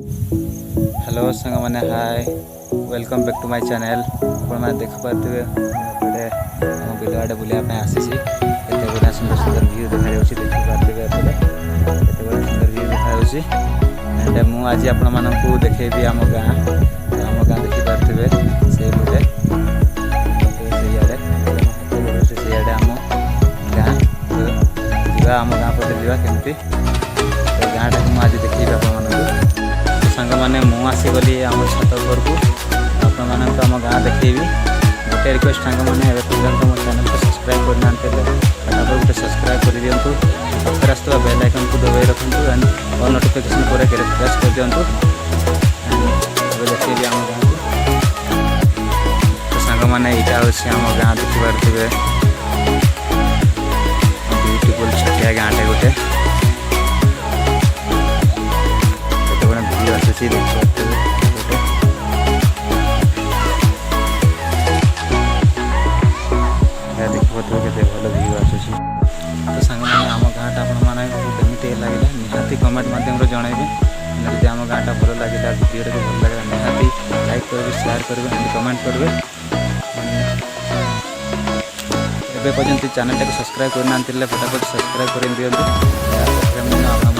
Hello संग मैंने hi welcome back to my channel. आप देख पारे आम बिल आड़े बुलाया आसी केत सुंदर सुंदर व्यू देखा देखिपारे केत सुंदर व्यू देखा एंड मुझे आपण मानक देखेबी आम गाँ देखिपारे से बोले सीआड़े आम गाँ जा आम गाँ पटे जा केमती गाँटा को मुझे देखी आप सांग मैंने आसीगली आम छत घर को आपण मानक आम गाँ देखेबी गोटे रिक्वेस्ट सांग मैंने पर्यटन मो चैनल को सब्सक्राइब करना फटाफट गोटे सब्सक्राइब कर दिंतु पाखे आसुवा बेल आइकन को दबाई रखु एंड ऑल नोटिफिकेशन पर प्रेस कर दिंतु देखेबी आम गाँ को तो सांग मैंने यहाँ हूँ आम गाँ देखिपारे ब्यूटीफुल छटिया गाँटे गोटे आसूसी देखिए देखते भल व्यू आसूसी तो सांग मैंने आम गाँटा आपमती लगे निहाती कमेंट मध्यम जनइबे जब आम गाँटा भल लगे वीडियो भल लगे निहाती लाइक करेंगे शेयर करेंगे कमेंट करेंगे एवं पर्यंत चैनल को सब्सक्राइब करना फटाफट सब्सक्राइब कर दिखाँ